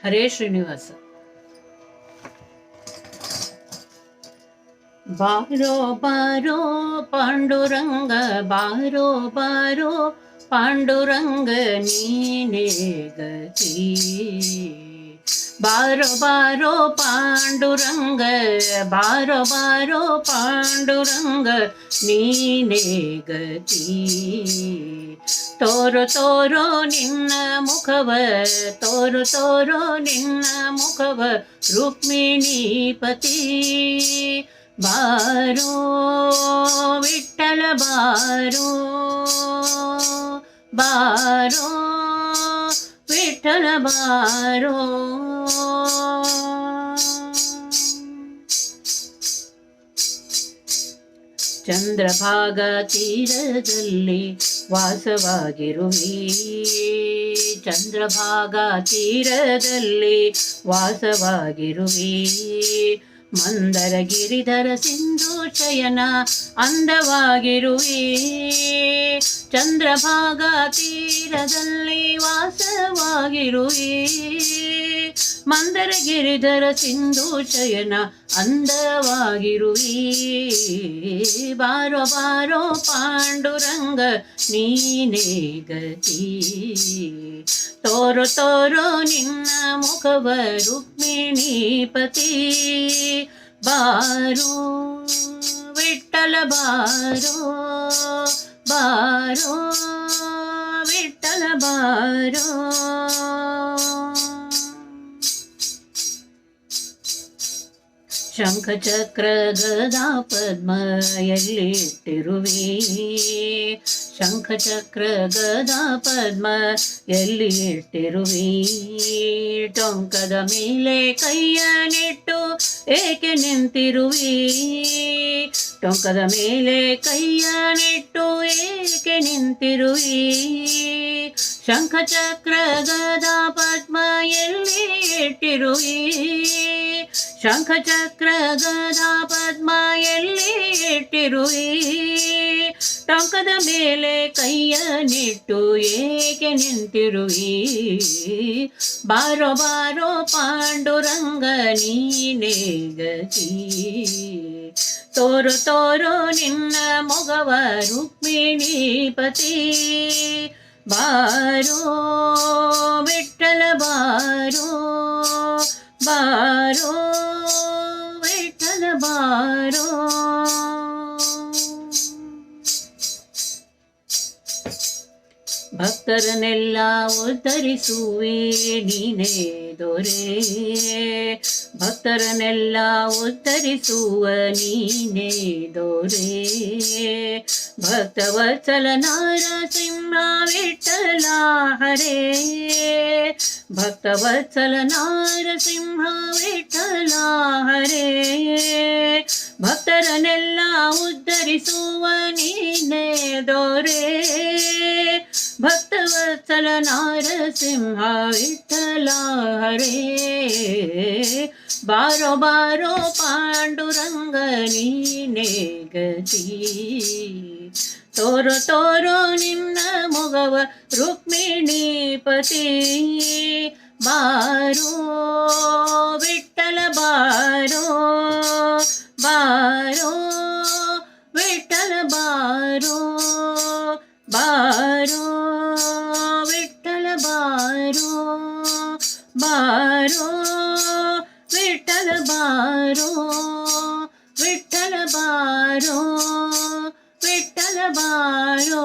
ಹರೇ ಶ್ರೀನಿವಾಸ. ಬಾರೋ ಬಾರೋ ಪಾಂಡುರಂಗ, ಬಾರೋ ಬಾರೋ ಪಾಂಡುರಂಗ ನೀನೇ ಗತಿ. ಬಾರೋ ಬಾರೋ ಪಾಂಡುರಂಗ, ಬಾರೋ ಬಾರೋ ಪಾಂಡುರಂಗ ನೀನೇ ಗತಿ. ತೋರು ತೋರೋ ನಿನ್ನ ಮುಖವ, ತೋರು ತೋರೋ ನಿನ್ನ ಮುಖವ ರುಕ್ಮಿಣೀಪತಿ. ಬಾರೋ ವಿಠ್ಠಲ ಬಾರೋ, ಬಾರೋ ವಿಠ್ಠಲ ಬಾರೋ. ಚಂದ್ರಭಾಗ ತೀರದಲ್ಲಿ ವಾಸವಾಗಿರುವಿ, ಚಂದ್ರಭಾಗ ತೀರದಲ್ಲಿ ವಾಸವಾಗಿರುವಿ. ಮಂದರ ಗಿರಿಧರ ಸಿಂಧು ಶಯನ ಅಂದವಾಗಿರುವಿ, ಚಂದ್ರಭಾಗ ತೀರದಲ್ಲಿ ವಾಸವಾಗಿರುವಿ. ಮಂದರ ಗಿರಿಧರ ಸಿಂಧು ಶಯನ ಅಂದವಾಗಿರುವಿ. ಬಾರೋ ಬಾರೋ ಪಾಂಡುರಂಗ ನೀನೇ ಗತಿ. ತೋರು ತೋರೋ ನಿನ್ನ ಮುಖವ ರುಕ್ಮಿಣೀಪತಿ. ಬಾರೋ ವಿಠ್ಠಲ ಬಾರೋ, ಬಾರೋ ವಿಠ್ಠಲ ಬಾರೋ. ಶಂಖ ಚಕ್ರ ಗದಾ ಪದ್ಮ ಎಲ್ಲಿಟ್ಟಿರುವಿ, ಶಂಖ ಚಕ್ರ ಗದಾ ಪದ್ಮ ಎಲ್ಲಿಟ್ಟಿರುವಿ. ಟೊಂಕದ ಮೇಲೆ ಕೈಯನ್ನಿಟ್ಟು ಏಕೆ ನಿಂತಿರುವಿ, ಟೊಂಕದ ಮೇಲೆ ಕೈಯನ್ನಿಟ್ಟು ಏಕೆ ನಿಂತಿರುವಿ. ಶಂಖ ಚಕ್ರ ಗದಾ ಪದ್ಮ ಎಲ್ಲಿ ಇಟ್ಟಿರುವಿ, ಶಂಖ ಚಕ್ರ ಗದಾ ಪದ್ಮ ಎಲ್ಲಿ ಇಟ್ಟಿರುವಿ. ಟೊಂಕದ ಮೇಲೆ ಕೈಯನ್ನಿಟ್ಟು ಏಕೆ ನಿಂತಿರುವಿ. ಬಾರೋ ಬಾರೋ ಪಾಂಡುರಂಗ ನೀನೇ ಗತಿ. ತೋರು ತೋರೋ ನಿನ್ನ ಮೊಗವ ರುಕ್ಮಿಣೀಪತಿ. ಬಾರೋ ವಿಠ್ಠಲ ಬಾರೋ, ಬಾರೋ ವಿಠ್ಠಲ ಬಾರೋ. ಭಕ್ತರನ್ನೆಲ್ಲ ಉದ್ಧರಿಸುವೆ ನೀನೇ ದೊರೆ, ಭಕ್ತರನ್ನೆಲ್ಲ ಉದ್ಧರಿಸುವ ನೀನೇ ದೊರೆ. ಭಕ್ತವತ್ಸಲ ನಾರಸಿಂಹ ವಿಠ್ಠಲ ಹರೇ, ಭಕ್ತವತ್ಸಲ ನಾರಸಿಂಹ ವಿಠ್ಠಲ ಹರೇ. ಭಕ್ತರನ್ನೆಲ್ಲ ಉದ್ಧರಿಸುವ ನೀನೇ ದೊರೆ, ಭಕ್ತವತ್ಸಲ ನಾರಸಿಂಹ ವಿಠ್ಠಲ ಹರೇ. ಬಾರೋ ಬಾರೋ ಪಾಂಡುರಂಗ ನೀನೇ ಗತಿ. ತೋರು ತೋರೋ ನಿನ್ನ ಮೊಗವ ರುಕ್ಮಿಣೀಪತಿ. ಬಾರೋ ವಿಠ್ಠಲ ಬಾರೋ, ಬಾರೋ ವಿಠ್ಠಲ ಬಾರೋ, ಬಾರೋ ವಿಠ್ಠಲ ಬಾರೋ, ಬಾರೋ ವಿಠ್ಠಲ ಬಾರೋ, ವಿಠ್ಠಲ ಬಾರೋ, ವಿಠ್ಠಲ ಬಾರೋ.